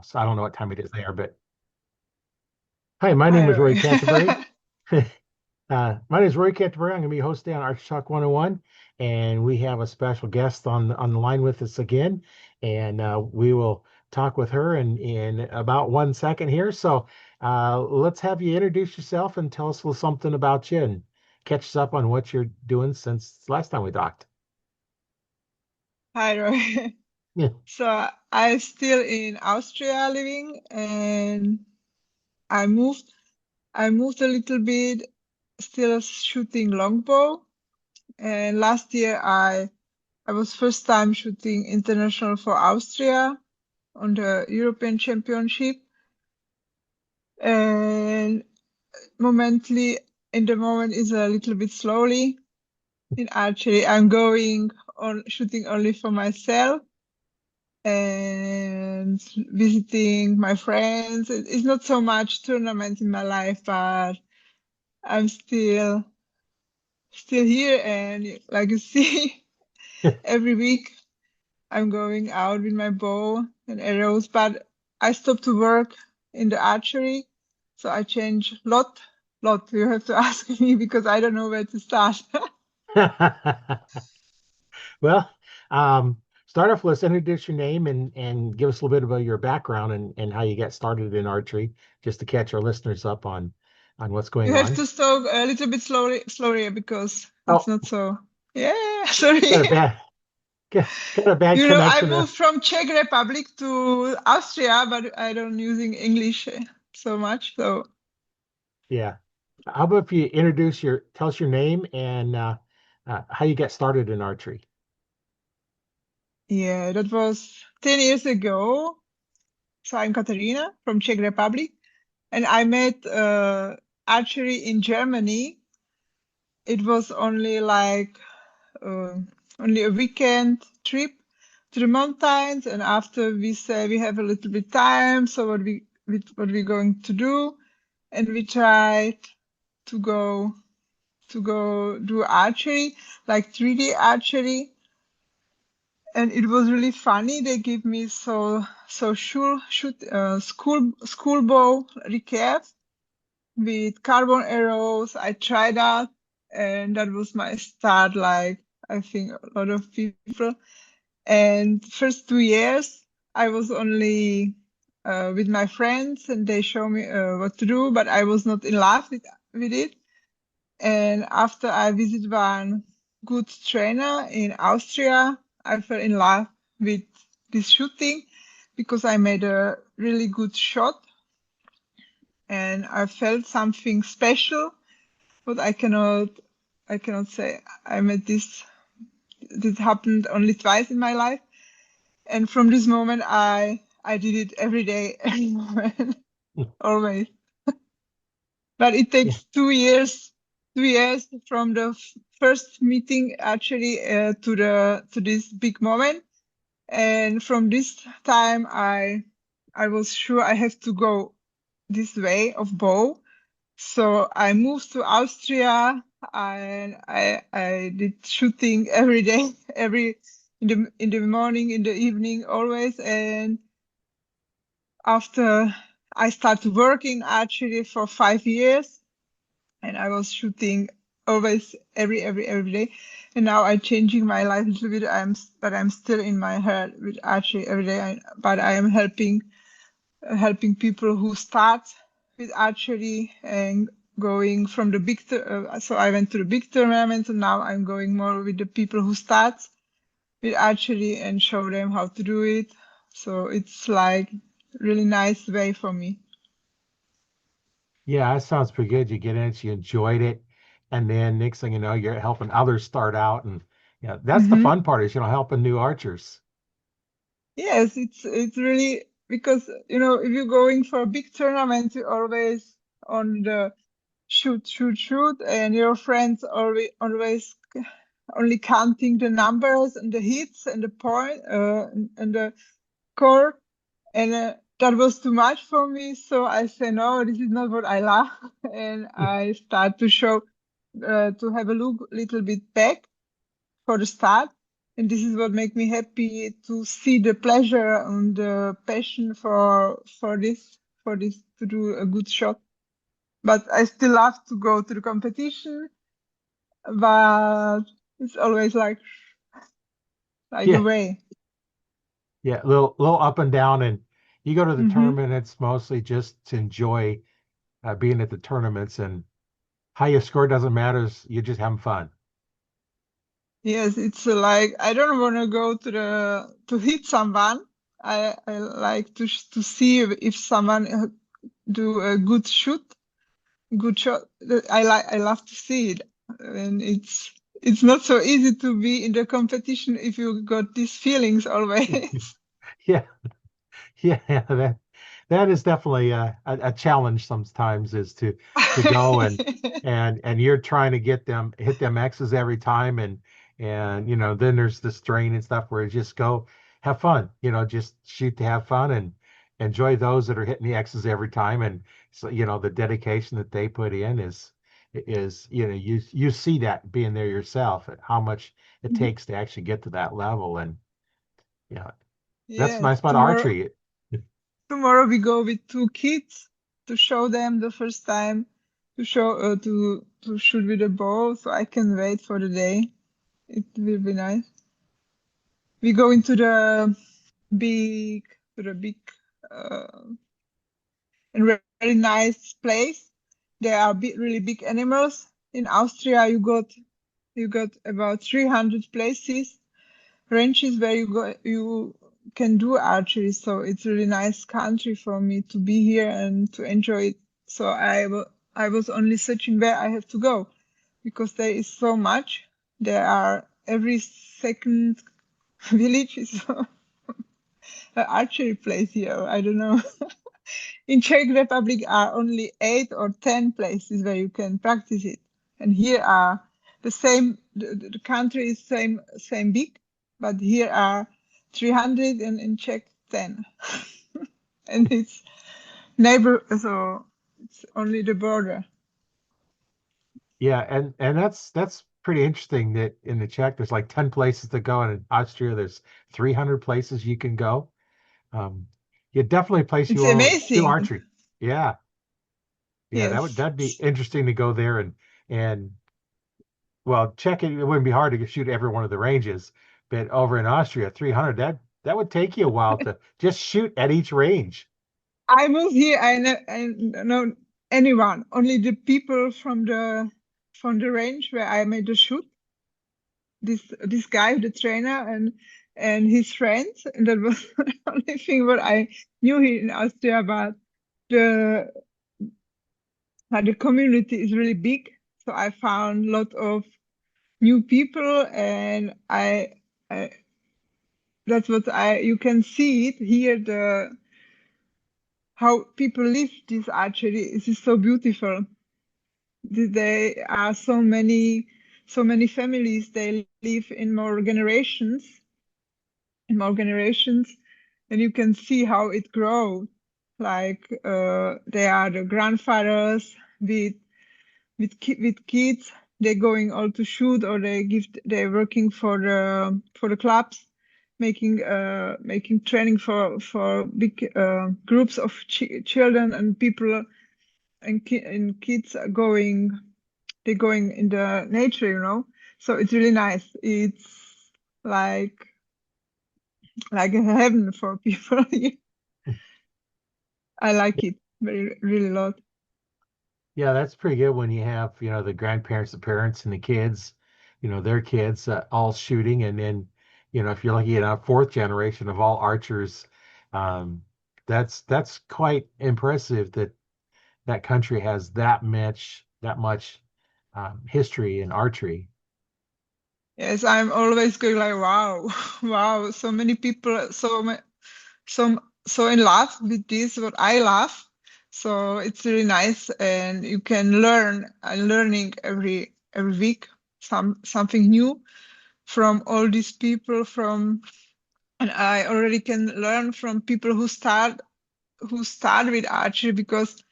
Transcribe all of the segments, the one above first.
So I don't know what time it is there, but hi, my Hi, name is Roy Roy. Canterbury. My name is Roy Canterbury. I'm going to be hosting on Arch Talk 101, and we have a special guest on the line with us again, and we will talk with her in about 1 second here. So let's have you introduce yourself and tell us a little something about you and catch us up on what you're doing since last time we talked. Hi, Roy. Yeah. So I'm still in Austria living, and I moved. I moved a little bit, still shooting longbow. And last year I was first time shooting international for Austria on the European Championship. And momentally, in the moment is a little bit slowly in archery. I'm going on shooting only for myself and visiting my friends. It's not so much tournament in my life, but I'm still here. And like you see, every week I'm going out with my bow and arrows. But I stopped to work in the archery, so I change lot. You have to ask me because I don't know where to start. Well, start off with introduce your name and give us a little bit about your background and how you got started in archery, just to catch our listeners up on what's You going have on. to talk a little bit slowly because it's Oh, not so. Yeah, sorry. got a bad got a bad I connection. moved from Czech Republic to Austria, but I don't using English so much. So Yeah. How about if you tell us your name and how you got started in archery? yeah, that was 10 years ago. So I'm Katarina from Czech Republic, and I met archery in Germany. It was only like uh, only a weekend trip to the mountains, and after we say we have a little bit time, so what we going to do, and we tried to go do archery, like 3D archery, and it was really funny. They gave me school bow recurve with carbon arrows. I tried that, and that was my start. Like I think a lot of people. And first 2 years, I was only with my friends, and they show me what to do, but I was not in love with it. And after I visited one good trainer in Austria, I fell in love with this shooting because I made a really good shot and I felt something special, but I cannot say. I made this happened only twice in my life. And from this moment, I did it every day, every moment, always. But it Yeah. takes 2 years, 2 years from the first meeting actually to this big moment. And from this time, I was sure I have to go this way of bow. So I moved to Austria and I did shooting every day, every in the morning, in the evening, always. And after I started working archery for 5 years, and I was shooting always every day. And now I'm changing my life a little bit. But I'm still in my head with archery every day. But I am helping people who start with archery and going from the so I went to the big tournament, and now I'm going more with the people who start with archery and show them how to do it. So it's like really nice way for me. Yeah, that sounds pretty good. You get in it, you enjoyed it, and then next thing you know, you're helping others start out, and yeah, that's the Hmm. fun part is helping new archers. Yes, it's really because if you're going for a big tournament, you're always on the shoot, and your friends always only counting the numbers and the hits and the point and the score, and that was too much for me. So I say no, this is not what I love, and I start to show to have a look little bit back for the start. And this is what makes me happy to see the pleasure and the passion for this to do a good shot. But I still love to go to the competition, but it's always like a Yeah, way. yeah, little up and down, and you go to the Hmm. tournament. It's mostly just to enjoy being at the tournaments, and how you score doesn't matter. You're just having fun. Yes, it's like I don't want to go to hit someone. I like to see if someone do a good shot. I love to see it, and it's not so easy to be in the competition if you got these feelings always. Yeah, yeah, that is definitely a challenge sometimes is to go and you're trying to get them hit them X's every time and then there's the strain and stuff where you just go have fun, just shoot to have fun and enjoy those that are hitting the X's every time. And so the dedication that they put in is you see that being there yourself and how much it takes to actually get to that level. And yeah, that's Yes, nice about archery. tomorrow we go with two kids to show them the first time to shoot with a bow, so I can wait for the day. It will be nice. We go into big the big uh, and very nice place. There are really big animals. In Austria, you got about 300 places, ranges where you can do archery. So it's really nice country for me to be here and to enjoy it. So I was only searching where I have to go because there is so much. There are every second village is an archery place here. I don't know. In Czech Republic are only 8 or 10 places where you can practice it, and here are the same. The country is same big, but here are 300 and in Czech 10, and it's neighbor, so it's only the border. Yeah, and that's pretty interesting that in the Czech there's like 10 places to go, and in Austria there's 300 places you can go. Um, yeah, definitely a place you It's will do amazing. archery. Yeah, yeah, Yes, that'd be interesting to go there and well, Czech it wouldn't be hard to shoot every one of the ranges, but over in Austria 300 that would take you a while to just shoot at each range. I moved here. I know anyone, only the people from the range where I made the shoot. This guy, the trainer, and his friends, and that was the only thing what I knew here in Austria about the the community is really big. So I found a lot of new people, and I that's what I you can see it here the how people live this archery. It is so beautiful. There are so many families. They live in more generations, and you can see how it grows. Like they are the grandfathers with kids. They're going all to shoot, or they're working for the clubs, making training for big groups of children and people and kids are going. They're going in the nature, So it's really nice. It's like like a heaven for people. I like it very really a lot. Yeah, that's pretty good when you have, the grandparents, the parents, and the kids, their kids all shooting. And then, if you're looking at a fourth generation of all archers, um, that's quite impressive that that country has that much history in archery. Yes, I'm always going like, wow, wow, so many people, so so in love with this, what I love. So it's really nice, and you can learn. I'm learning every week something new from all these people and I already can learn from people who start with archery because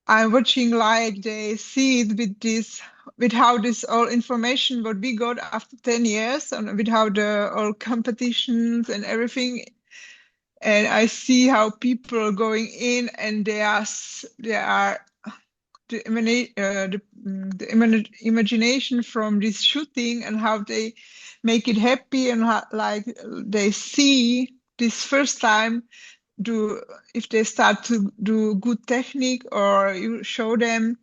I'm watching like they see it with this, with how this all information what we got after 10 years and with how the all competitions and everything. And I see how people are going in and they are the imagination from this shooting and how they make it happy and how, like they see this first time do if they start to do good technique or you show them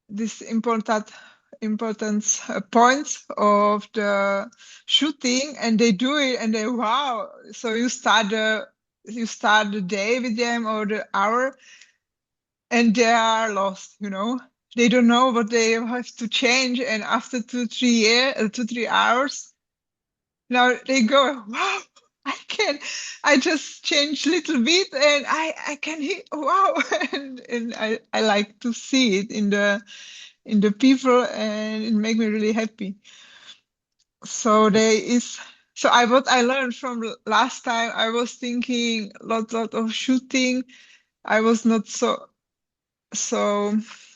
this importance points of the shooting and they do it and they wow, so you start the day with them or the hour and they are lost. They don't know what they have to change and after 2 3 hours now they go, wow, I just change little bit and I can hit, wow. And I like to see it in the people and it make me really happy. So there is, so what I learned from last time, I was thinking lot of shooting. I was not so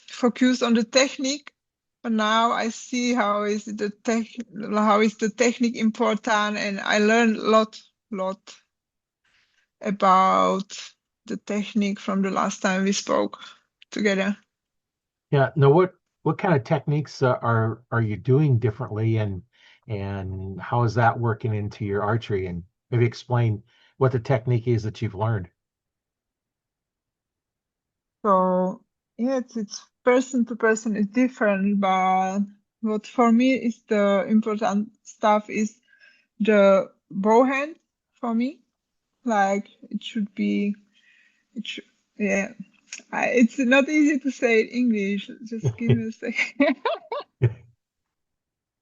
focused on the technique, but now I see how is the technique important, and I learned lot about the technique from the last time we spoke together. Yeah. Now, what kind of techniques are you doing differently, and how is that working into your archery? And maybe explain what the technique is that you've learned. So yeah, it's person to person is different, but what for me is the important stuff is the bow hand for me. Like it should be, it should, yeah. It's not easy to say in English. Just give me a second.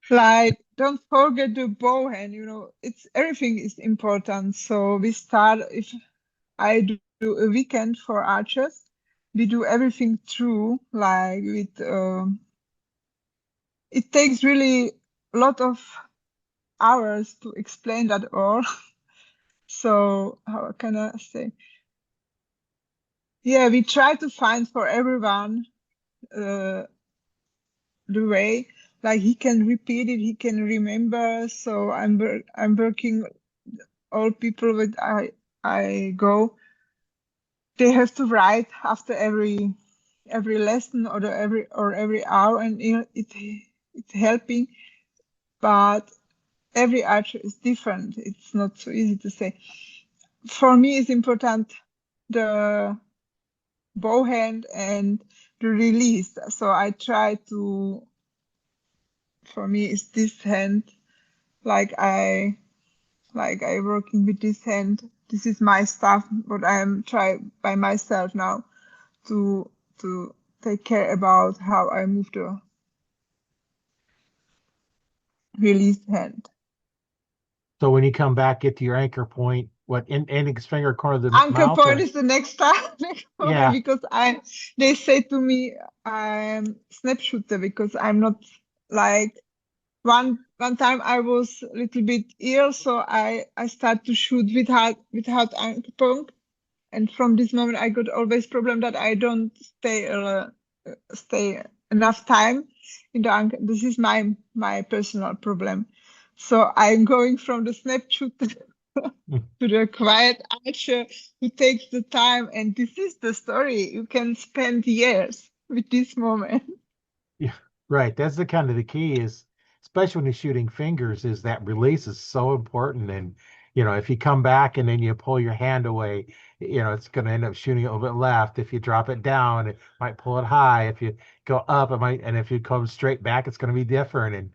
Like, don't forget the bow hand, it's everything is important. So we start, if I do a weekend for archers, we do everything through, like with, it takes really a lot of hours to explain that all. So how can I say? Yeah, we try to find for everyone uh, the way, like he can repeat it, he can remember. So I'm working all people with I go. They have to write after every lesson or every hour, and it's helping. But every archer is different. It's not so easy to say. For me, it's important the bow hand and the release. So I try to. For me, it's this hand. Like I working with this hand. This is my stuff, but I am try by myself now to to take care about how I move the released hand. So when you come back, get to your anchor point, what index finger corner of the Anchor mouth, point or is the next time next moment yeah, because they say to me I'm snap shooter because I'm not like one time I was a little bit ill, so I start to shoot without anchor point. And from this moment, I got always problem that I don't stay enough time in the anchor. This is my personal problem. So I'm going from the snapshot to the quiet archer who takes the time, and this is the story. You can spend years with this moment. yeah, right. That's the kind of the key is, especially when you're shooting fingers, is that release is so important. And if you come back and then you pull your hand away, it's going to end up shooting a little bit left. If you drop it down, it might pull it high. If you go up, it might, and if you come straight back, it's going to be different. And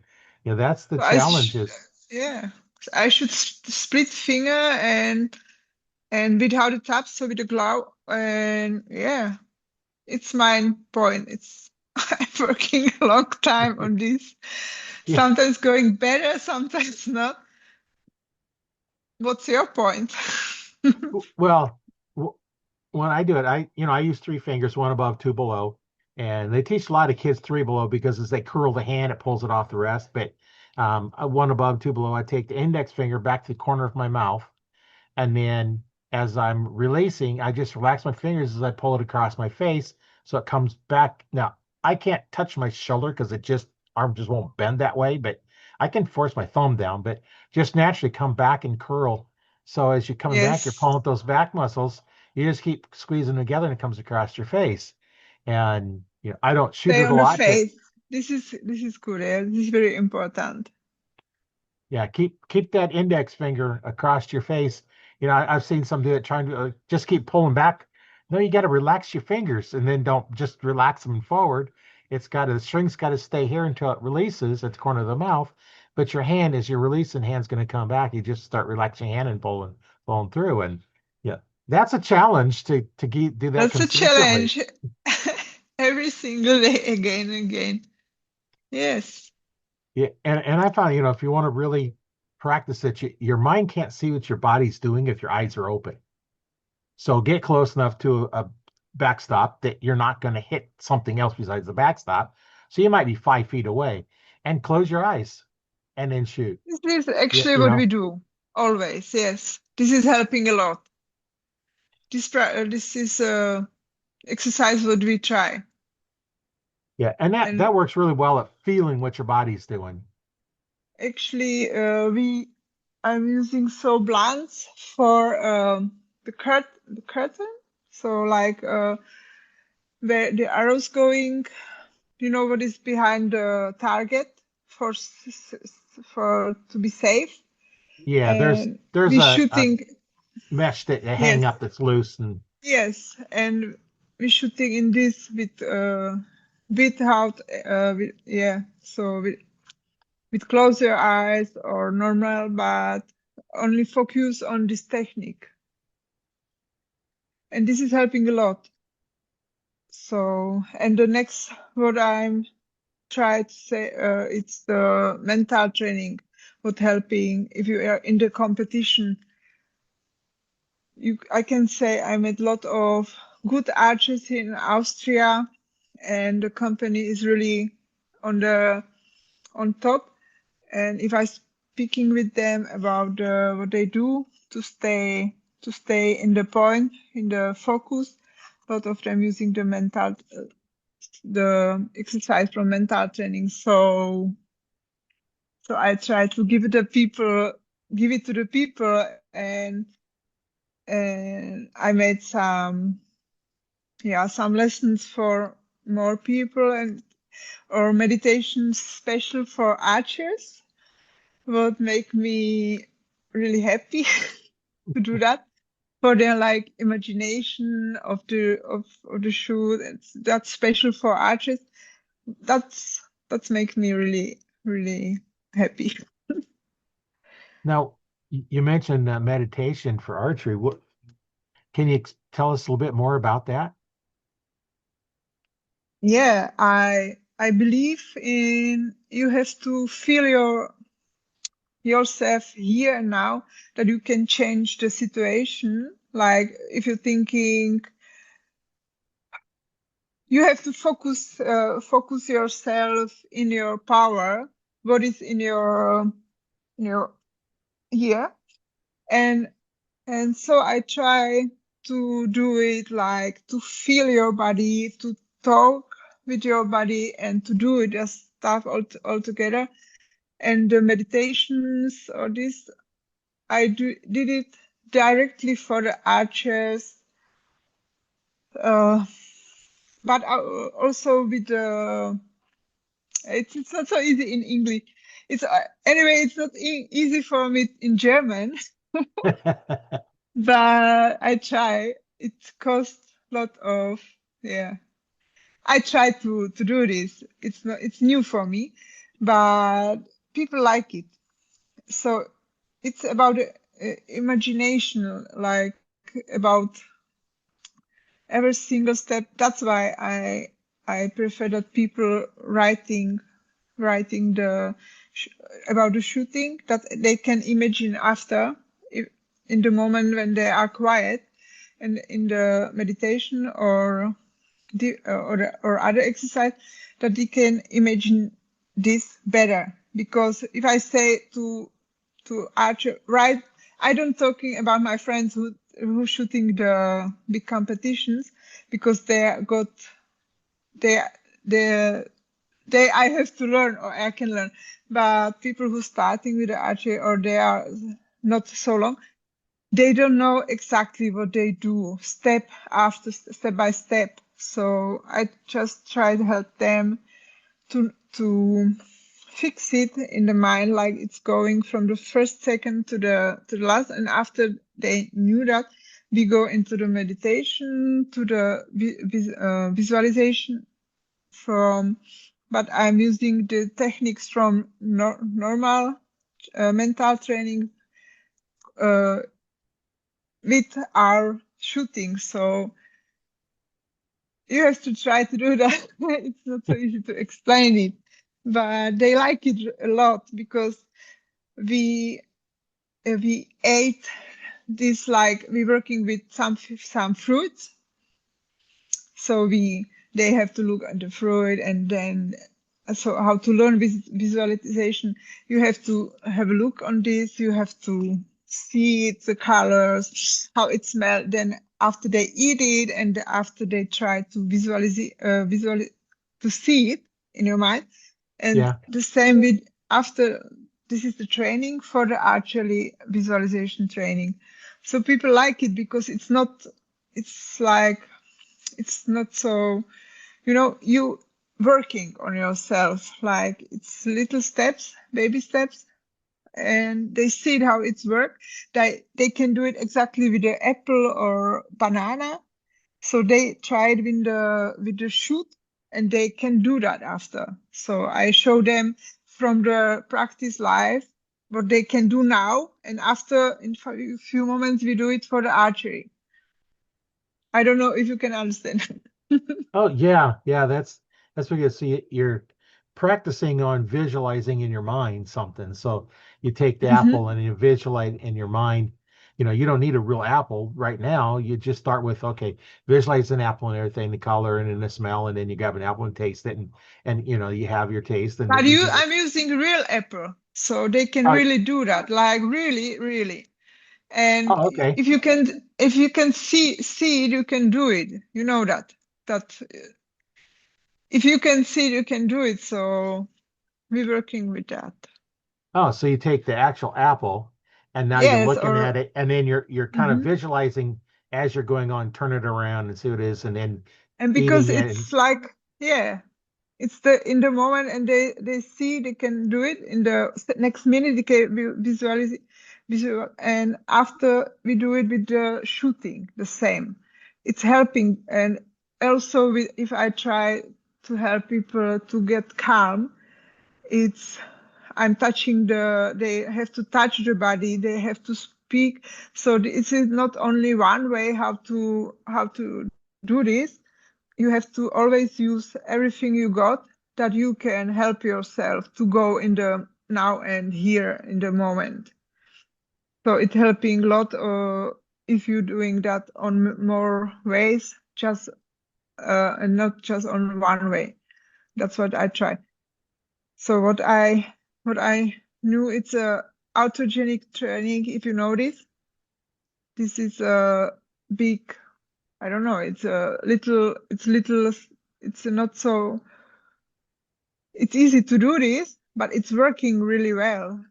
that's the So I challenge. sh Is yeah, I should split finger and without the tap, so with the glove, and yeah. It's my point. It's I'm working a long time on this. yeah. Sometimes going better, sometimes not. What's your point? Well, when I do it, I use three fingers, one above, two below, and they teach a lot of kids three below because as they curl the hand, it pulls it off the rest. But one above, two below, I take the index finger back to the corner of my mouth, and then as I'm releasing, I just relax my fingers as I pull it across my face so it comes back. Now, I can't touch my shoulder because arm just won't bend that way, but I can force my thumb down, but just naturally come back and curl. So as you're coming back, you're Yes. pulling with those back muscles. You just keep squeezing together and it comes across your face. And I don't shoot Stay it a on the lot, but face. This is good. Yeah? This is very important. yeah, keep that index finger across your face. I've seen some do it trying to just keep pulling back. No, you got to relax your fingers and then don't just relax them forward. The string's got to stay here until it releases at the corner of the mouth. But your hand, as you're releasing, hand's going to come back. You just start relaxing your hand and pulling through. And yeah, that's a challenge to do that That's a consistently. challenge. Every single day, again and again. Yes. Yeah, and I found, if you want to really practice it, your mind can't see what your body's doing if your eyes are open. So get close enough to a backstop that you're not going to hit something else besides the backstop. So you might be 5 feet away and close your eyes and then shoot. This is Yeah, actually what we do always. Yes. This is helping a lot. This is exercise what we try. yeah, and that And that works really well at feeling what your body's doing. actually, I'm using so blunts for the curtain. So like where the arrow's going, you know what is behind the target for to be safe. Yeah, And there's we a shooting, mesh that you hang yes, up that's loose and yes, and we shooting in this with out, yeah. So with close your eyes or normal, but only focus on this technique. And this is helping a lot. So, and the next, what I'm trying to say, it's the mental training, what helping if you are in the competition. I can say I met a lot of good archers in Austria, and the company is really on top. And if I speaking with them about what they do to stay in the point, in the focus, a lot of them using the exercise from mental training. So I try to give it to the people, and I made some lessons for more people or meditations special for archers. Would make me really happy to do that for their like imagination of the shoot. That's special for artists. That's make me really really happy. now you mentioned meditation for archery. What can you tell us a little bit more about that? Yeah, I believe in you have to feel yourself here and now, that you can change the situation. Like if you're thinking, you have to focus yourself in your power, what is in your here, and so I try to do it like to feel your body, to talk with your body, and to do it as stuff all together. And the meditations or this, did it directly for the archers, uh, but also with the. It's not so easy in English. It's anyway. It's not easy for me in German, but I try. It costs a lot of, yeah. I try to do this. It's not. It's new for me, but people like it. So it's about imagination, like about every single step. That's why I prefer that people writing about the shooting, that they can imagine after, if, in the moment when they are quiet, and in the meditation or other exercise, that they can imagine this better. Because if I say to archer, right, I don't talking about my friends who shooting the big competitions, because they got they they I have to learn or I can learn. But people who starting with the archery or they are not so long, they don't know exactly what they do step after step by step. So I just try to help them to fix it in the mind, like it's going from the first second to the last. And after they knew that, we go into the meditation, to the visualization from. But I'm using the techniques from normal mental training with our shooting. So you have to try to do that. It's not so easy to explain it, but they like it a lot because we ate this, like we're working with some fruits. So they have to look at the fruit, and then so how to learn visualization. You have to have a look on this. You have to see it, the colors, how it smells. Then after they eat it, and after they try to visualize to see it in your mind. And Yeah. the same with after. This is the training for the archery visualization training. So people like it because it's not so, you working on yourself, like it's little steps, baby steps, and they see how it's work. They can do it exactly with the apple or banana. So they tried with the shoot, and they can do that after. So I show them from the practice live what they can do now, and after in a few moments we do it for the archery. I don't know if you can understand. Oh yeah, yeah. That's what you see. You're practicing on visualizing in your mind something. So you take the apple Mhm. and you visualize in your mind. You don't need a real apple right now. You just start with, okay, visualize an apple and everything, the color and then the smell, and then you grab an apple and taste it, and you have your taste, and But you do it. I'm using real apple, so they can Oh, really do that, like really, really. And oh, okay. if you can see it, you can do it. You know that if you can see it, you can do it. So we're working with that. Oh, so you take the actual apple and now you're Yes, looking at or it, and then you're kind of mhm. visualizing as you're going on, turn it around and see what it is, and then And because eating it. it's like, yeah, it's the in the moment, and they see they can do it in the next minute. They can visualize visual, and after we do it with the shooting, the same. It's helping, and also if I try to help people to get calm, it's I'm touching they have to touch the body, they have to speak. So this is not only one way how to do this. You have to always use everything you got, that you can help yourself to go in the now and here in the moment. So it's helping a lot if you're doing that on more ways, just and not just on one way. That's what I try. So what I knew, it's a autogenic training. If you know this is a big, I don't know, it's not so, it's easy to do this, but it's working really well.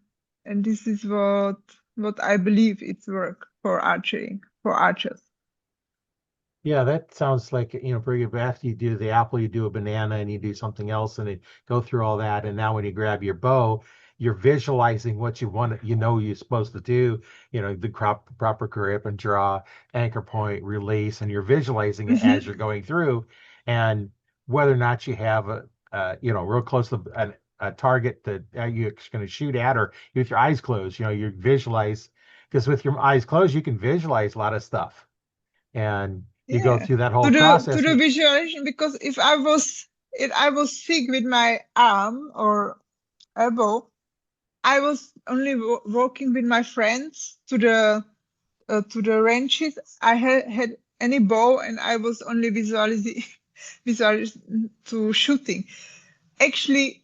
And this is what I believe it's work for archery, for archers. Yeah, that sounds like, pretty good. After you do the apple, you do a banana and you do something else and then go through all that. And now when you grab your bow, you're visualizing what you want, you're supposed to do, the proper grip and draw, anchor point, release, and you're visualizing it as you're Hmm. going through. And whether or not you have real close to a target that you're going to shoot at, or with your eyes closed, you visualize, because with your eyes closed, you can visualize a lot of stuff. And you go Yeah. through that To whole the process. visualization, because if I was sick with my arm or elbow, I was only walking with my friends to the ranches. I had any bow, and I was only visualizing to shooting. Actually,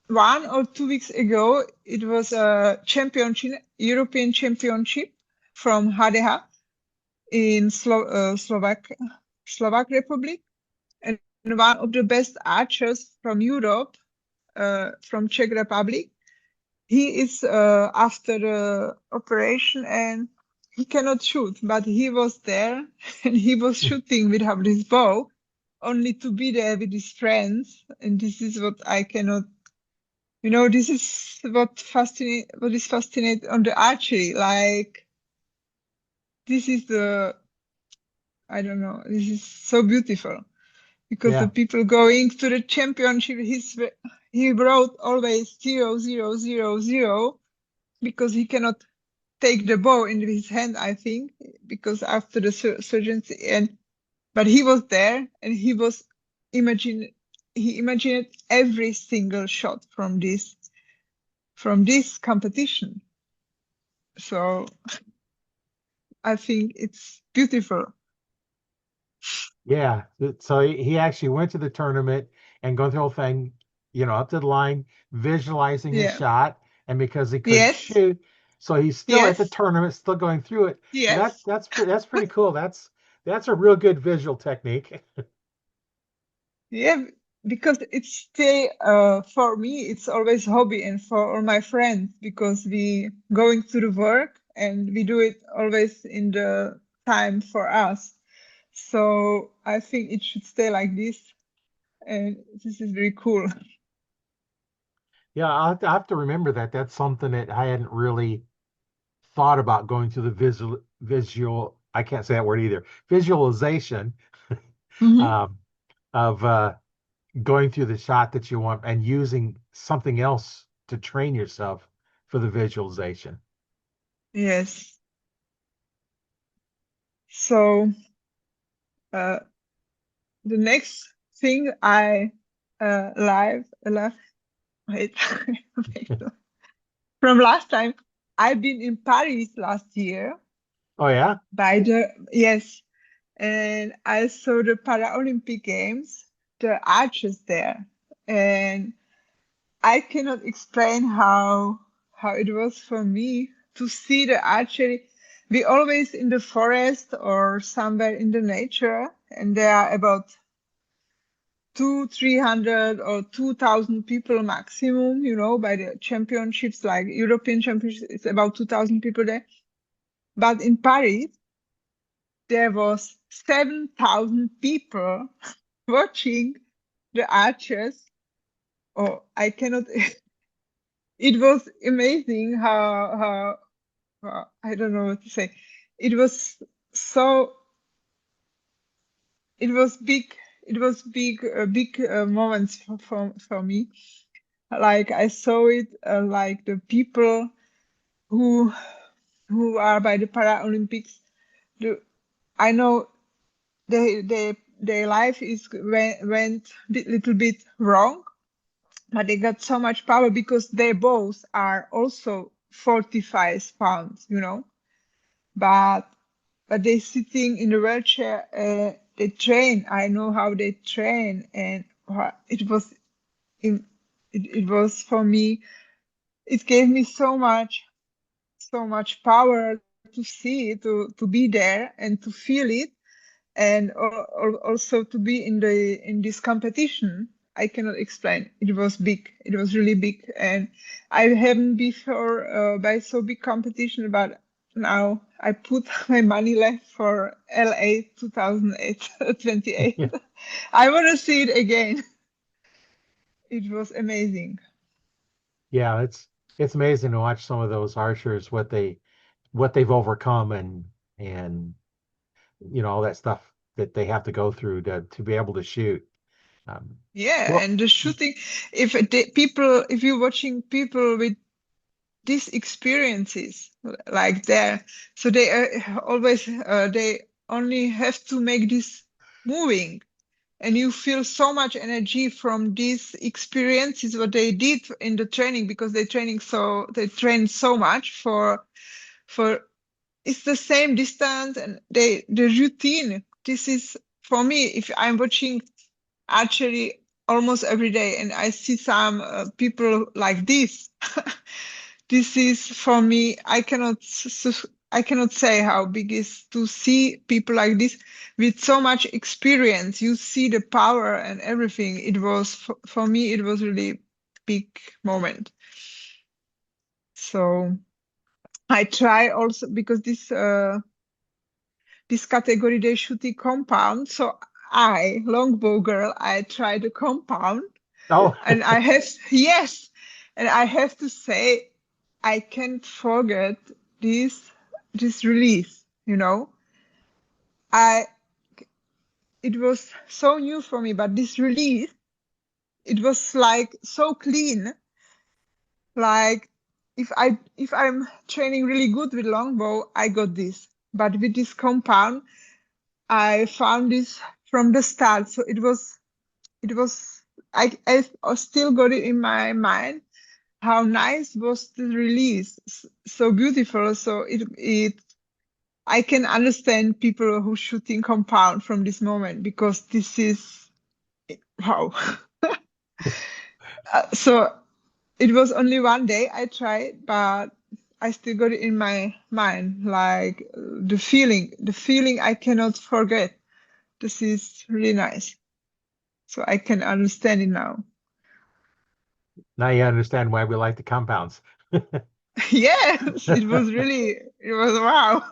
1 or 2 weeks ago, it was a championship, European championship from HDH. in Slovak Republic, and one of the best archers from Europe, from Czech Republic. He is after the operation and he cannot shoot, but he was there and he was shooting with his bow, only to be there with his friends. And this is what I cannot, this is what is fascinating on the archery. Like, this is I don't know, this is so beautiful because the Yeah. people going to the championship, he wrote always 0, 0, 0, 0 because he cannot take the bow in his hand, I think, because after the surgery, but he was there and he imagined every single shot from this competition. So I think it's beautiful. Yeah. So he actually went to the tournament and going through the whole thing, up to the line, visualizing his Yeah. shot. And because he couldn't Yes. shoot, so he's still at the Yes. tournament, still going through it. So Yes. that's pretty cool. That's a real good visual technique. Yeah, because it's still for me it's always hobby and for all my friends because we going to the work and we do it always in the time for us. So I think it should stay like this and this is very cool. Yeah, I have to remember that. That's something that I hadn't really thought about going through the visual. I can't say that word either. Visualization Hmm. um, of going through the shot that you want and using something else to train yourself for the visualization. Yes. So uh, the next thing I live wait, wait, from last time I've been in Paris last year Oh yeah? yes, and I saw the Paralympic Games, the archers there, and I cannot explain how it was for me to see the archery. We always in the forest or somewhere in the nature, and there are about 300 or 2,000 people maximum, by the championships, like European championships, it's about 2,000 people there. But in Paris, there was 7,000 people watching the archers. Oh, I cannot. It was amazing how I don't know what to say. It was so. It was big. It was big moments for me. Like I saw it, like the people who are by the Paralympics. The, I know their life went a little bit wrong, but they got so much power because their bows are also 45 pounds, but they sitting in the wheelchair. They train. I know how they train, and it was it was for me. It gave me so much power to see it, to be there and to feel it, and also to be in this competition. I cannot explain. It was big. It was really big, and I haven't before by so big competition, but now I put my money left for LA 2008 28. Yeah. I want to see it again. It was amazing. Yeah, it's amazing to watch some of those archers what they've overcome and all that stuff that they have to go through to be able to shoot. Um, Yeah, well, and the shooting. If you're watching people with these experiences like there, so they always they only have to make this moving, and you feel so much energy from these experiences what they did in the training because they train so much for it's the same distance and the routine. This is for me if I'm watching archery almost every day and I see some people like this. This is for me, I cannot say how big is to see people like this with so much experience. You see the power and everything. It was for me, it was really big moment. So I try also because this category they shoot the compound. So longbow girl, I try the compound, Oh, and I have yes, and I have to say I can't forget this this release. I it was so new for me, but this release, it was like so clean. Like if I'm training really good with longbow, I got this. But with this compound, I found this from the start. So it was I still got it in my mind. How nice was the release? So beautiful. So it I can understand people who shooting compound from this moment because this is wow. So it was only one day I tried, but I still got it in my mind, like the feeling I cannot forget. This is really nice. So I can understand it now. now you understand why we like the compounds. Yes, it was wow.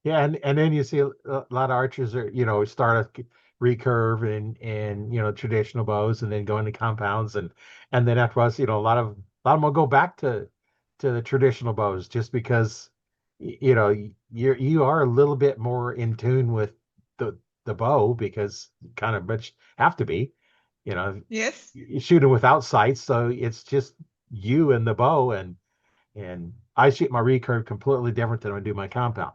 Yeah, and then you see a lot of archers are, start a recurve and traditional bows and then go into compounds and then afterwards, a lot of them will go back to the traditional bows just because you are a little bit more in tune with the bow because you kind of much have to be, you know, Yes. you shoot them without sights, so it's just you and the bow and I shoot my recurve completely different than I do my compound.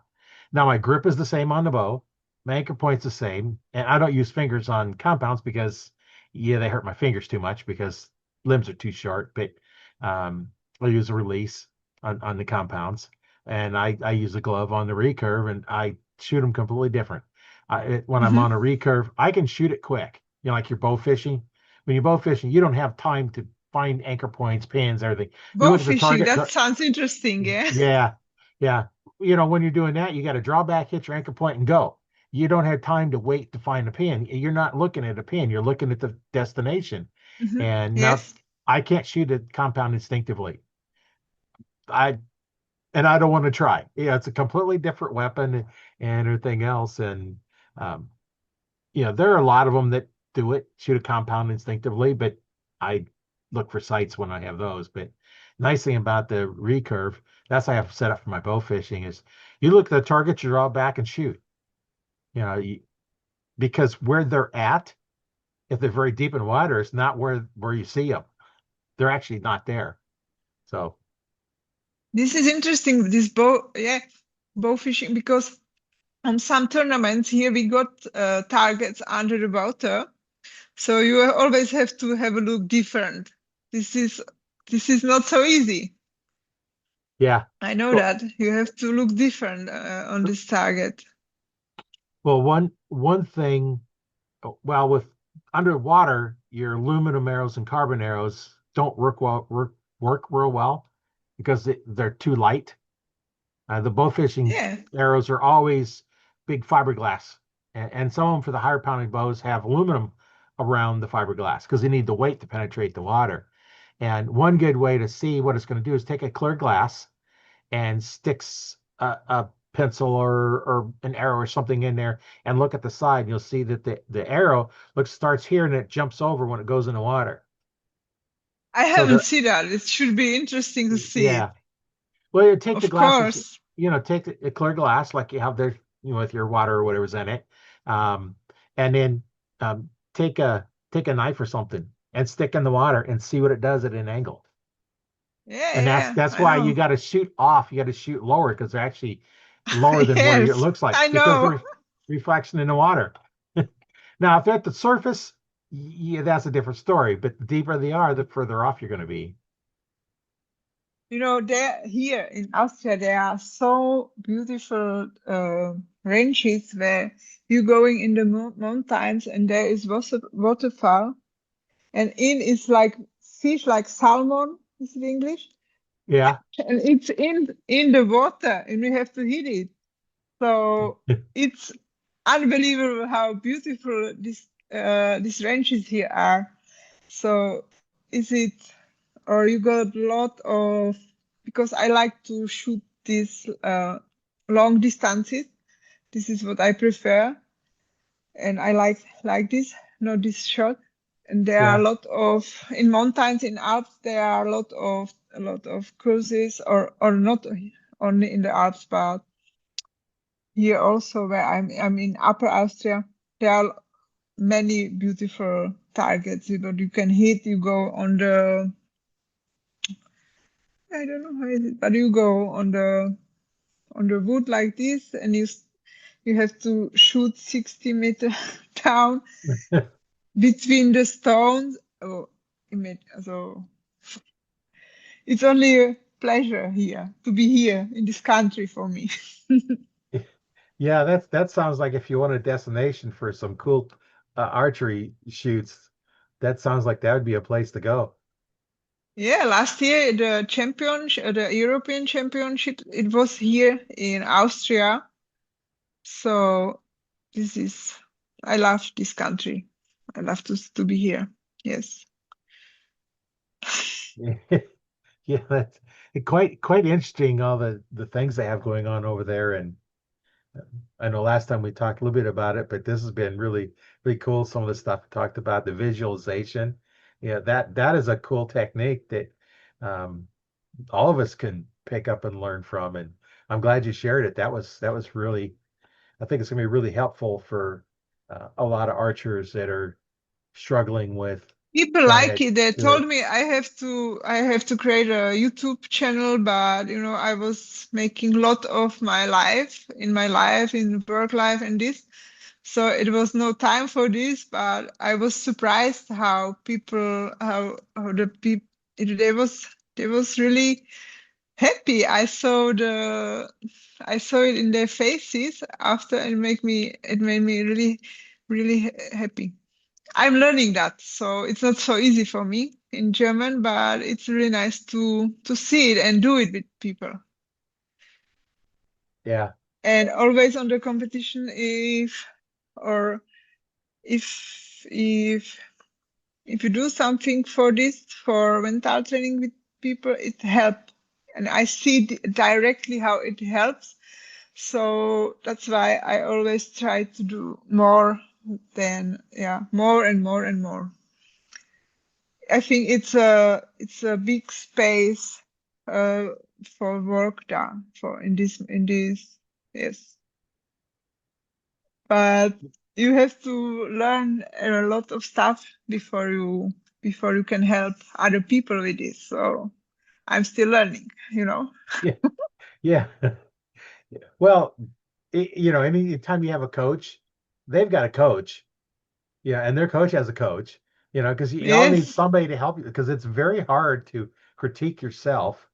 Now my grip is the same on the bow, my anchor point's the same, and I don't use fingers on compounds because yeah, they hurt my fingers too much because limbs are too short. But I use a release on the compounds, and I use a glove on the recurve, and I shoot them completely different. When I'm on a Hmm. recurve, I can shoot it quick. Like you're bow fishing. When you're bow fishing, you don't have time to find anchor points, pins, everything. You Bow look at the fishing, target. that sounds interesting, yeah. Yeah, yeah. When you're doing that, you got to draw back, hit your anchor point, and go. You don't have time to wait to find a pin. You're not looking at a pin. You're looking at the destination. Hmm. And now Yes. I can't shoot a compound instinctively. I and I don't want to try. Yeah, it's a completely different weapon and everything else. And um, there are a lot of them that do it, shoot a compound instinctively, but I look for sights when I have those. But nice thing about the recurve, that's how I have set up for my bow fishing is you look at the target, you draw back and shoot. You know, you, because where they're at, if they're very deep in water, it's not where you see them. They're actually not there. So This is interesting, this bow fishing, because on some tournaments here we got targets under the water. So you always have to have a look different. This is this is not so easy. yeah. I know Well, that you have to look different on this target. well, one thing, well, with underwater, your aluminum arrows and carbon arrows don't work real well because they're too light. The bow fishing Yeah, arrows are always big fiberglass, and some of them for the higher pounding bows have aluminum around the fiberglass because they need the weight to penetrate the water. And one good way to see what it's going to do is take a clear glass and sticks a pencil or an arrow or something in there and look at the side. And you'll see that the arrow starts here and it jumps over when it goes in the water. I So haven't seen that. It should be interesting to see it. yeah. Well, you take the Of glasses, course. take the clear glass like you have there, with your water or whatever's in it, um, and then take a knife or something and stick in the water and see what it does at an angle. Yeah, And that's yeah, that's I why you know. got to shoot off. You got to shoot lower because they're actually lower than where it Yes, looks like I because know. they're reflection in the water. Now, if they're at the surface, yeah, that's a different story. But the deeper they are, the further off you're going to be. There here in Austria, there are so beautiful ranges where you're going in the mountains and there is waterfall, and in is like fish like salmon, is it English? Yeah. and it's in the water, and we have to hit it. So it's unbelievable how beautiful these ranges here are. So is it, or you got a lot of, because I like to shoot these long distances. This is what I prefer, and I like this, not this shot. And there are a Yeah. lot of in mountains in Alps. There are a lot of cruises, or not only in the Alps, but here also where I'm in Upper Austria. There are many beautiful targets that you can hit. You go on the, I don't know how is it, but you go on the wood like this, and you have to shoot 60 meters down between the stones. Oh, so it's only a pleasure here to be here in this country for me. Yeah, that sounds like if you want a destination for some cool archery shoots, that sounds like that would be a place to go. Yeah, last year the European Championship, it was here in Austria. So this is, I love this country. I love to be here. Yes. Yeah, that's quite interesting, all the things they have going on over there. And I know last time we talked a little bit about it, but this has been really cool. Some of the stuff we talked about, the visualization. Yeah, that is a cool technique that um, all of us can pick up and learn from. And I'm glad you shared it. That was really, I think it's gonna be really helpful for a lot of archers that are struggling with People trying like to it. They do told it. me I have to create a YouTube channel, but I was making a lot of my life, in work life and this. So it was no time for this, but I was surprised how the people, they was really happy. I saw it in their faces after, and it made me really, really happy. I'm learning that, so it's not so easy for me in German, but it's really nice to see it and do it with people. Yeah. And always on the competition, or if if you do something for this, for mental training with people, it helps, and I see directly how it helps. So that's why I always try to do more, than, yeah, more and more and more. I think it's a big space uh, for work done for in this, yes. But you have to learn a lot of stuff before you can help other people with this. So I'm still learning. Yeah. Yeah. Well, anytime you have a coach, they've got a coach. Yeah, and their coach has a coach, because you all need Yes. somebody to help you because it's very hard to critique yourself.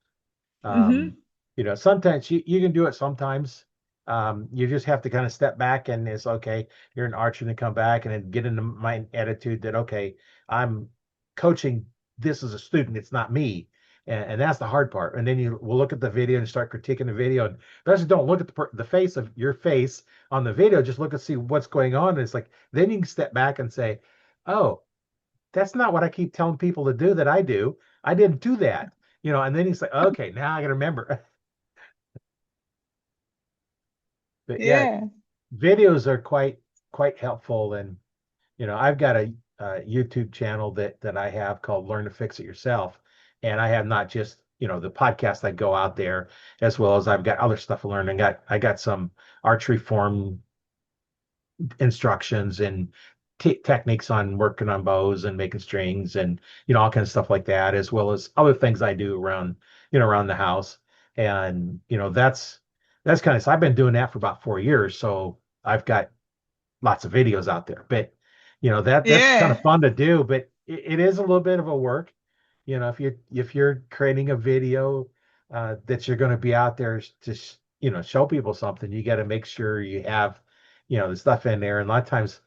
Um, Mm-hmm. Sometimes you can do it sometimes. You just have to kind of step back and it's okay, you're an archer and come back and then get into my attitude that okay, I'm coaching this as a student, it's not me. And that's the hard part. And then you will look at the video and start critiquing the video. And just don't look at the face of your face on the video. Just look and see what's going on. And it's like then you can step back and say, "Oh, that's not what I keep telling people to do that I do. I didn't do that." And then he's like, "Okay, now I got to remember." But yeah, Yeah. videos are quite helpful. And I've got a YouTube channel that I have called Learn to Fix It Yourself, and I have not just the podcast that go out there, as well as I've got other stuff to learn. And I got some archery form instructions and techniques on working on bows and making strings and all kinds of stuff like that, as well as other things I do around the house. And that's kind of, so I've been doing that for about 4 years, so I've got lots of videos out there. But that's kind Yeah. of fun to do, but it is a little bit of a work. If you're creating a video that you're going to be out there to show people something, you got to make sure you have the stuff in there. And a lot of times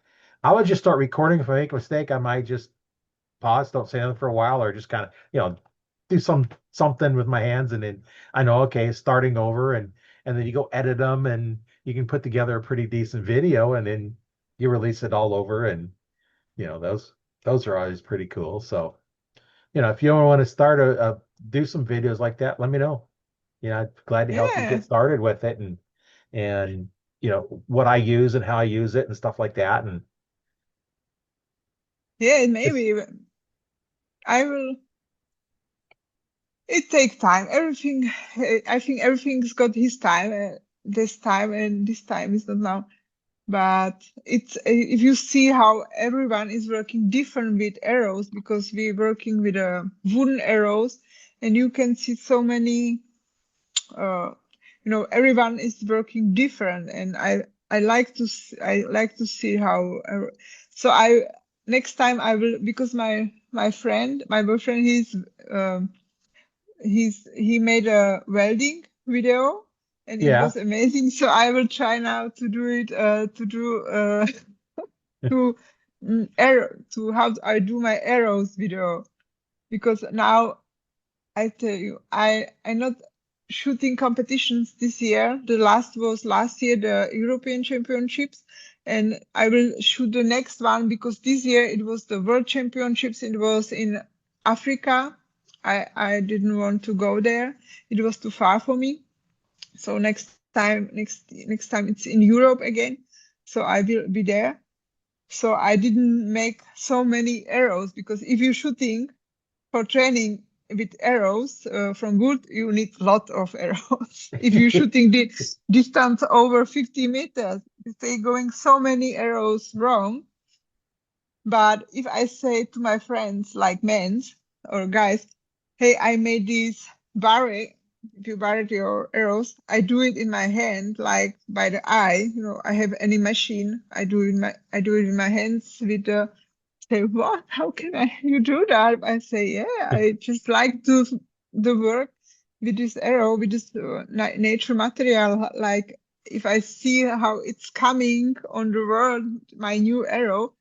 I would just start recording. If I make a mistake, I might just pause, don't say anything for a while, or just kind of do something with my hands, and then I know, okay, starting over, and then you go edit them, and you can put together a pretty decent video, and then you release it all over, and those are always pretty cool. So, if you want to start do some videos like that, let me know. I'm glad to help you Yeah, get started with it, and what I use and how I use it and stuff like that. And yeah, it's maybe I will. It takes time. Everything, I think everything's got his time. This time and this time is not now. But it's if you see how everyone is working different with arrows, because we're working with wooden arrows, and you can see so many, uh, everyone is working different, and I like to see how. So I next time I will, because my friend, my boyfriend, um, he made a welding video, and it yeah. was amazing. So I will try now to do it, to do to arrow to how I do my arrows video, because now I tell you I not shooting competitions this year. The last was last year, the European Championships, and I will shoot the next one because this year it was the World Championships. It was in Africa. I didn't want to go there. It was too far for me. So next time it's in Europe again. So I will be there. So I didn't make so many arrows, because if you're shooting for training with arrows from wood, you need a lot of arrows. If you're shooting the distance over 50 meters, they're going so many arrows wrong. But if I say to my friends, like men or guys, hey, I made this barrel. If you barrel your arrows, I do it in my hand, like by the eye. I have any machine. I do it in my hands with the. Say, what? How can you do that? I say, yeah, I just like to the work with this arrow, with this nature material. Like if I see how it's coming on the world, my new arrow,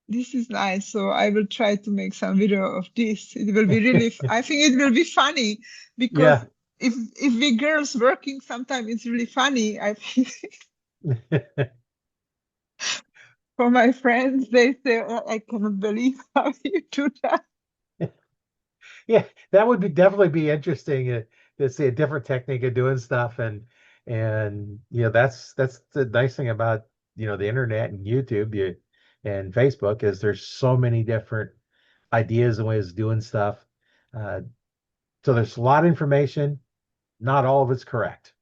this is nice. So I will try to make some video of this. It will be really, I think it will be funny, because Yeah. if we girls working, sometimes it's really funny. I think for my friends, they say, "Oh, I cannot believe how you do that." Yeah, that would definitely be interesting to see a different technique of doing stuff, and that's the nice thing about the internet and YouTube and Facebook is there's so many different ideas and ways of doing stuff. Uh, so there's a lot of information, not all of it's correct.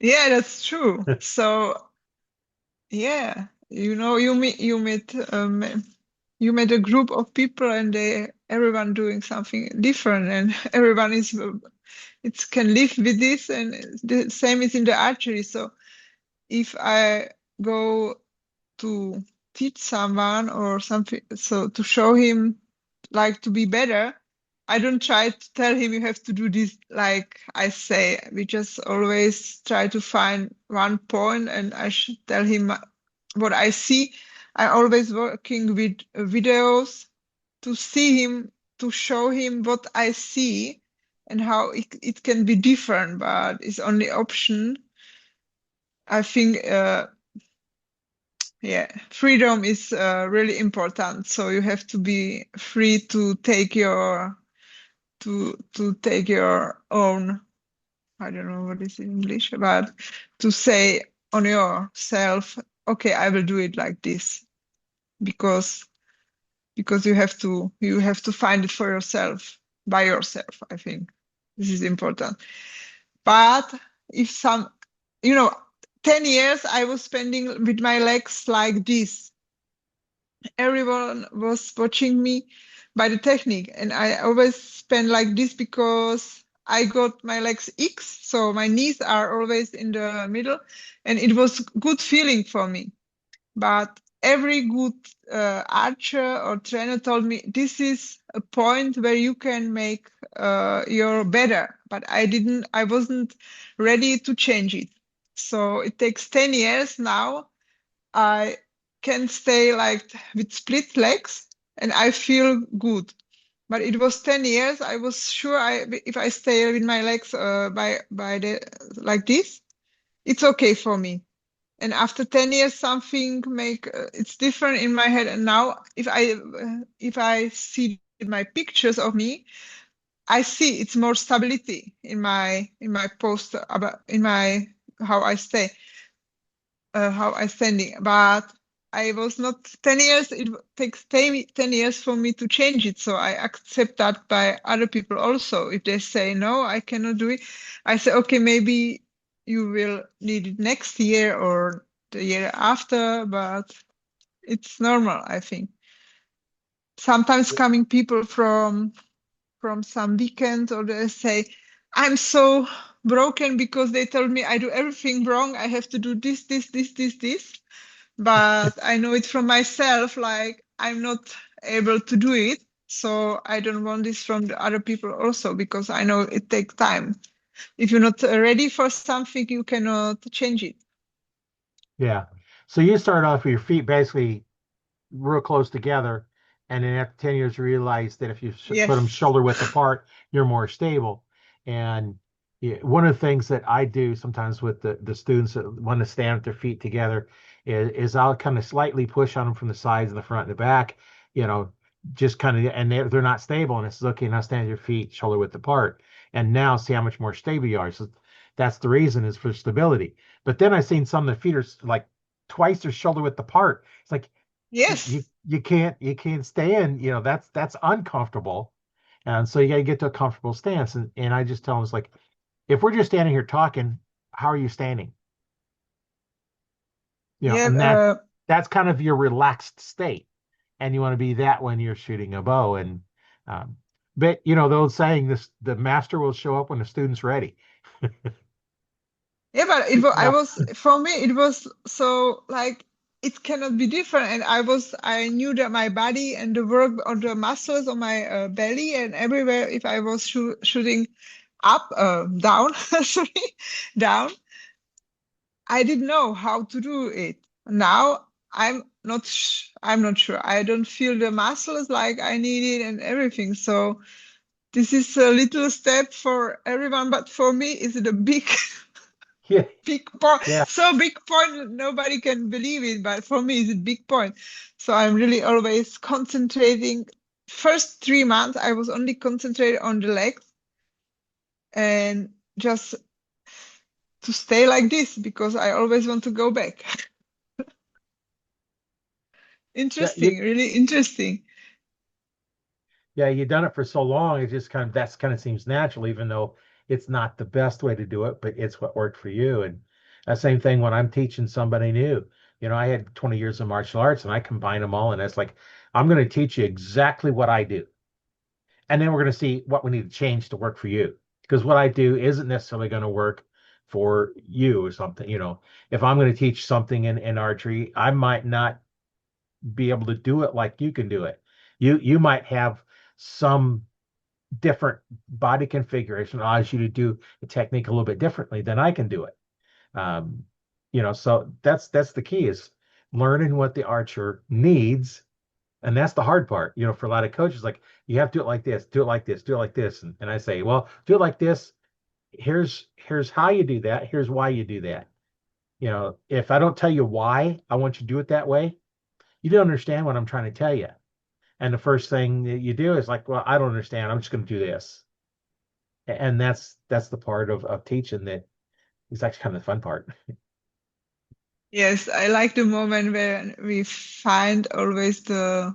Yeah, that's true. So yeah, you meet a group of people, and everyone doing something different, and everyone it can live with this, and the same is in the archery. So if I go to teach someone or something, so to show him like to be better, I don't try to tell him you have to do this like I say. We just always try to find one point, and I should tell him what I see. I always working with videos to see him, to show him what I see and how it can be different, but it's only option. I think yeah, freedom is really important. So you have to be free to take your own. I don't know what is in English, but to say on yourself, okay, I will do it like this, because you have to find it for yourself, by yourself. I think this is important. But if 10 years I was spending with my legs like this, everyone was watching me by the technique, and I always spend like this because I got my legs X, so my knees are always in the middle, and it was good feeling for me. But every good archer or trainer told me this is a point where you can make your better, but I wasn't ready to change it. So it takes 10 years now. I can stay like with split legs, and I feel good. But it was 10 years. I was sure if I stay with my legs by the like this, it's okay for me. And after 10 years, something make it's different in my head. And now, if I see my pictures of me, I see it's more stability in my post about in my how I stay how I standing. But I was not 10 years. It takes 10 years for me to change it. So I accept that by other people also. If they say, no, I cannot do it, I say, okay, maybe you will need it next year or the year after, but it's normal, I think. Sometimes coming people from some weekend or they say, I'm so broken because they told me I do everything wrong. I have to do this. But I know it from myself, like I'm not able to do it. So I don't want this from the other people also because I know it takes time. If you're not ready for something, you cannot change it. Yeah. So you start off with your feet basically real close together, and then after 10 years, you realize that if you put them Yes. shoulder width apart, you're more stable. And yeah, one of the things that I do sometimes with the students that want to stand with their feet together is I'll kind of slightly push on them from the sides and the front and the back, you know, just kind of, and they're not stable. And it's okay, now stand your feet shoulder width apart. And now see how much more stable you are. So that's the reason is for stability. But then I've seen some of the feet are like twice their shoulder width apart. It's like, Yes. you can't stand, that's uncomfortable. And so you got to get to a comfortable stance. And I just tell them, it's like, if we're just standing here talking, how are you standing? Yeah. And that's kind of your relaxed state. And you want to be that when you're shooting a bow. And um, but the old saying, this the master will show up when the student's ready. Yeah, but I Yeah. was for me it was so like it cannot be different, and I knew that my body and the work on the muscles on my belly and everywhere. If I was shooting up, down, sorry, down, I didn't know how to do it. Now I'm not sure. I don't feel the muscles like I need it and everything. So this is a little step for everyone, but for me, it's a big Yeah. big point. Yeah. So big point that nobody can believe it, but for me it's a big point. So I'm really always concentrating. First 3 months I was only concentrated on the legs and just to stay like this because I always want to go back. Yeah. You, Interesting, really interesting. yeah, you've done it for so long, it just kind of seems natural, even though it's not the best way to do it, but it's what worked for you. And that same thing when I'm teaching somebody new. I had 20 years of martial arts and I combine them all, and it's like, I'm going to teach you exactly what I do. And then we're going to see what we need to change to work for you. Because what I do isn't necessarily going to work for you or something. If I'm going to teach something in archery, I might not be able to do it like you can do it. You might have some different body configuration allows you to do the technique a little bit differently than I can do it. Um, so that's the key is learning what the archer needs, and that's the hard part. For a lot of coaches, like you have to do it like this, do it like this, do it like this, and I say, well, do it like this. Here's how you do that. Here's why you do that. If I don't tell you why I want you to do it that way, you don't understand what I'm trying to tell you. And the first thing that you do is like, well, I don't understand. I'm just going to do this. And that's the part of teaching that is actually kind of the fun part. Yes, I like the moment where we find always the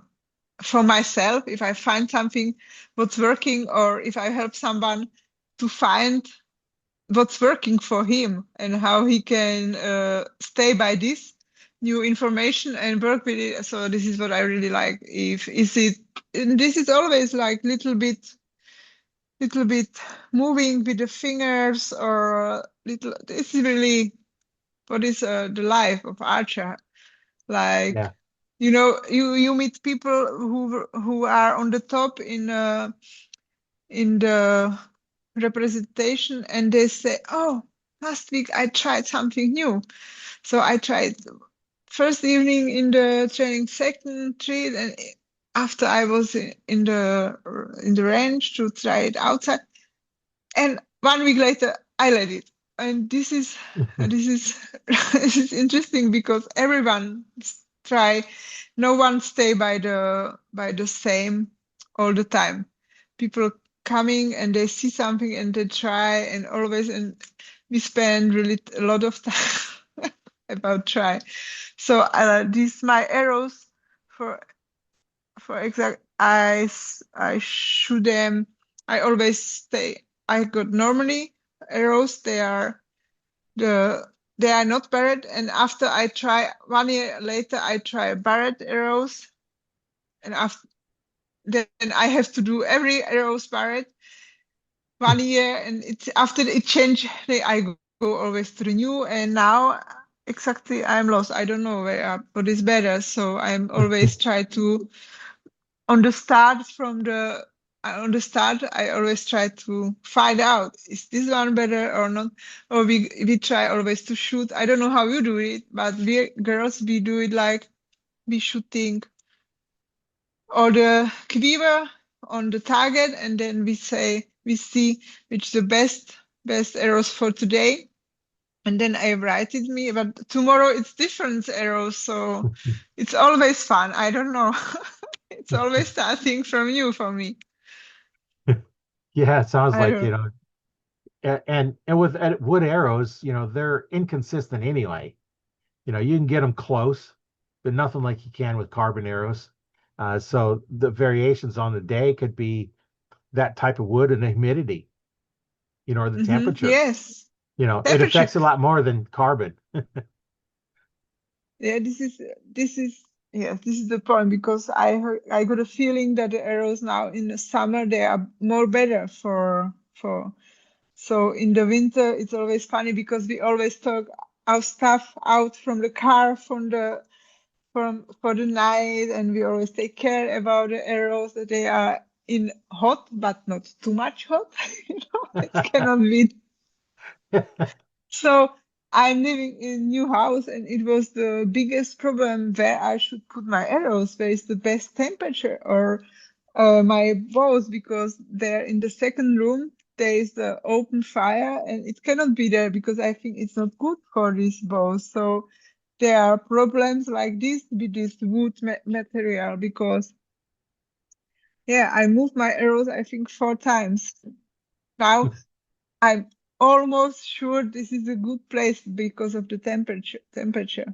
for myself, if I find something what's working or if I help someone to find what's working for him and how he can stay by this new information and work with it. So this is what I really like. If is it, and this is always like little bit moving with the fingers or little. This is really what is the life of archer. Like Yeah. you meet people who are on the top in the representation and they say, oh, last week I tried something new. So I tried first evening in the training, second treat, and after I was in the range to try it outside, and 1 week later I let it. And this is this is interesting because everyone try, no one stay by the same all the time. People coming and they see something and they try and always, and we spend really a lot of time about try. So these my arrows for exact I shoot them. I always stay. I got normally arrows. The they are not barrett, and after I try 1 year later I try barrett arrows, and after then I have to do every arrows barrett 1 year, and it's after it change I go always to renew, and now exactly I'm lost. I don't know what is better, so I'm always try to on the start from the on the start I always try to find out, is this one better or not, or we try always to shoot. I don't know how you do it, but we girls we do it like we shooting or the quiver on the target, and then we see which the best arrows for today, and then I write it me, but tomorrow it's different arrows, so it's always fun. I don't know. It's always starting from you for me. Yeah, it sounds I like, don't. and with wood arrows, they're inconsistent anyway. You can get them close, but nothing like you can with carbon arrows. So the variations on the day could be that type of wood and the humidity, or the temperature. Yes, It temperature. affects a lot more than carbon. Yeah, this is yes, this is the point because I got a feeling that the arrows now in the summer they are more better for. So in the winter it's always funny because we always talk our stuff out from the car from for the night, and we always take care about the arrows that they are in hot but not too much hot. It cannot be. So I'm living in a new house, and it was the biggest problem where I should put my arrows, where is the best temperature, or my bows, because there in the second room there is the open fire, and it cannot be there because I think it's not good for these bows. So there are problems like this with this wood material because yeah, I moved my arrows I think 4 times. Now I'm almost sure this is a good place because of the temperature.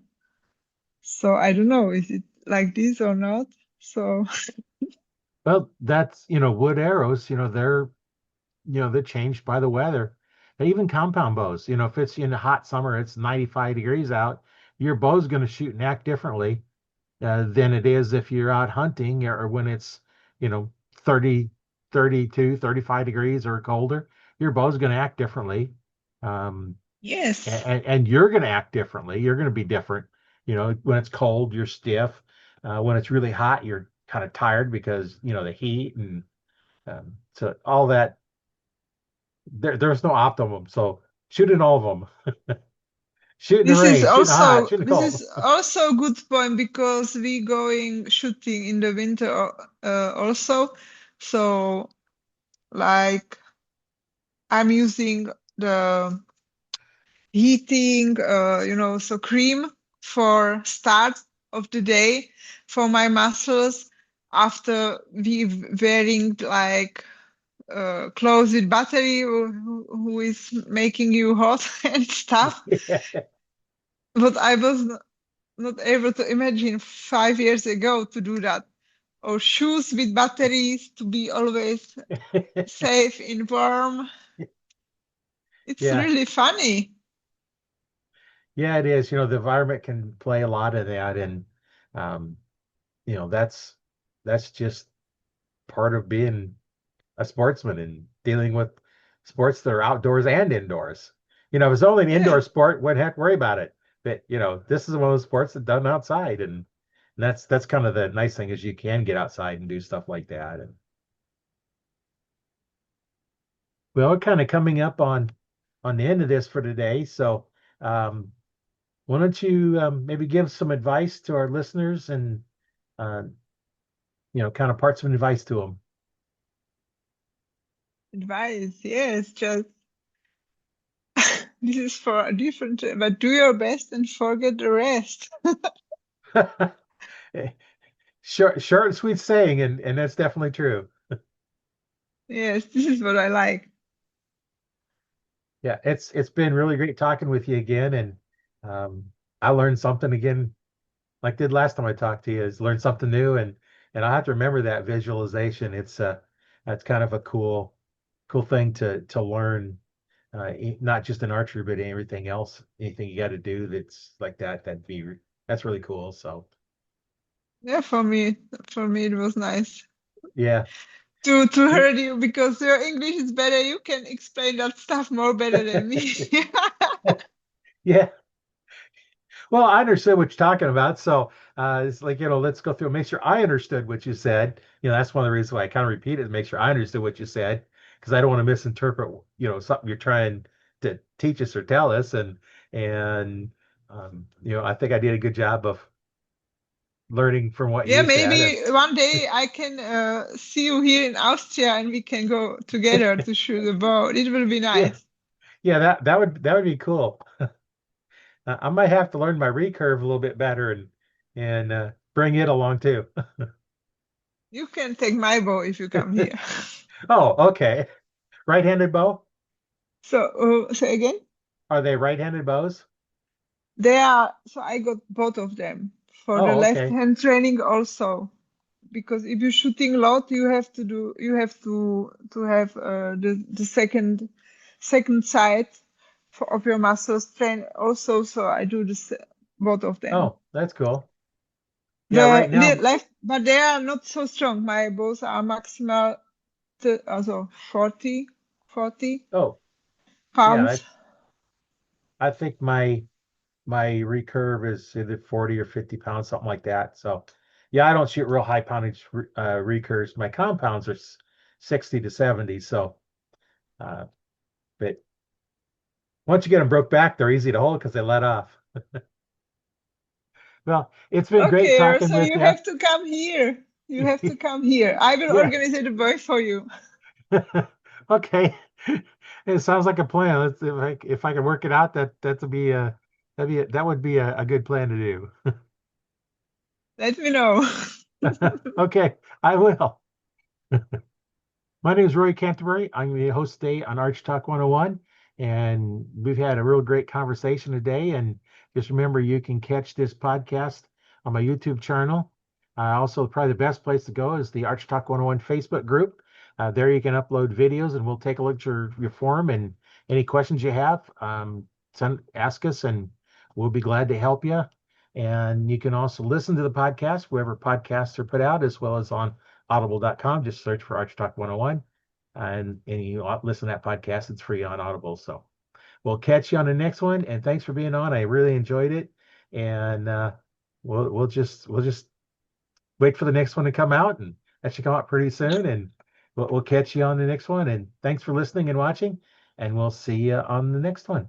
So I don't know, is it like this or not? So Well, that's, wood arrows, they're changed by the weather. And even compound bows, if it's in a hot summer, it's 95 degrees out, your bow's going to shoot and act differently than it is if you're out hunting or when it's, you know, 30, 32, 35 degrees or colder. Your bow's going to act differently. Um, yes, and you're going to act differently. You're going to be different. When it's cold, you're stiff. When it's really hot, you're kind of tired because, the heat and so all that. There's no optimum. So shoot in all of them. Shoot in the this is rain, shoot in the hot, also shoot in the this cold. is also a good point because we going shooting in the winter also. So like I'm using the heating, so cream for start of the day for my muscles after we wearing like clothes with battery who is making you hot and stuff. But I was not able to imagine 5 years ago to do that. Or shoes with batteries to be always safe in warm. It's Yeah. really funny. Yeah, it is. The environment can play a lot of that, and um, that's just part of being a sportsman and dealing with sports that are outdoors and indoors. If it's only an Yeah. indoor sport, what heck, worry about it. But this is one of those sports that's done outside, and that's kind of the nice thing is you can get outside and do stuff like that. And well, we're kind of coming up on the end of this for today, so um, why don't you maybe give some advice to our listeners and uh, kind of parts of advice to them. Advice, yes, just this is for a different, but do your best and forget the rest. Short and sweet saying, and that's definitely true. Yes, this is what I like. Yeah, it's been really great talking with you again, and um, I learned something again, like did last time I talked to you, is learn something new, and I have to remember that visualization. That's kind of a cool thing to learn, not just in archery, but everything else, anything you got to do that's like that. That's really cool. So Yeah, for me it was nice yeah, to hear you because your English is better. You can explain that stuff more better than me. yeah. Well, I understood what you're talking about. So it's like, let's go through and make sure I understood what you said. That's one of the reasons why I kind of repeat it to make sure I understood what you said, because I don't want to misinterpret, something you're trying to teach us or tell us. And I think I did a good job of learning from what Yeah, you said. maybe one day I can see you here in Austria and we can go together to shoot a bow. It will be Yeah, nice. yeah, that would be cool. I might have to learn my recurve a little bit better and bring it along too. You can take my bow if you come here. Oh, okay. Right-handed bow? So, say again? Are they right-handed bows? They are, so I got both of them for the Oh, left okay. hand training also. Because if you're shooting lot, you have to have the second side of your muscles train also. So I do this both of them. Oh, that's cool. Yeah, The right now. left, but they are not so strong. My bows are maximal, also 40 Oh, yeah, pounds. I think my recurve is either 40 or 50 pounds, something like that. So, yeah, I don't shoot real high poundage recurves. My compounds are 60 to 70. So, uh, but once you get them broke back, they're easy to hold because they let off. Well, it's been great Okay, talking so with you you. have to come here. You have to come here. I will Yeah. organize the boy for you. Okay. It sounds like a plan. If I can work it out, that would be a good plan to do. Let me know. Okay, I will. My name is Roy Canterbury. I'm the host today on Arch Talk 101, and we've had a real great conversation today. And just remember, you can catch this podcast on my YouTube channel. Also, probably the best place to go is the Arch Talk 101 Facebook group. There you can upload videos, and we'll take a look at your form and any questions you have. Ask us, and we'll be glad to help you. And you can also listen to the podcast wherever podcasts are put out, as well as on audible.com. Just search for Arch Talk 101 and you listen to that podcast. It's free on Audible. So we'll catch you on the next one. And thanks for being on. I really enjoyed it. And we'll just wait for the next one to come out, and that should come out pretty soon. And we'll catch you on the next one. And thanks for listening and watching. And we'll see you on the next one.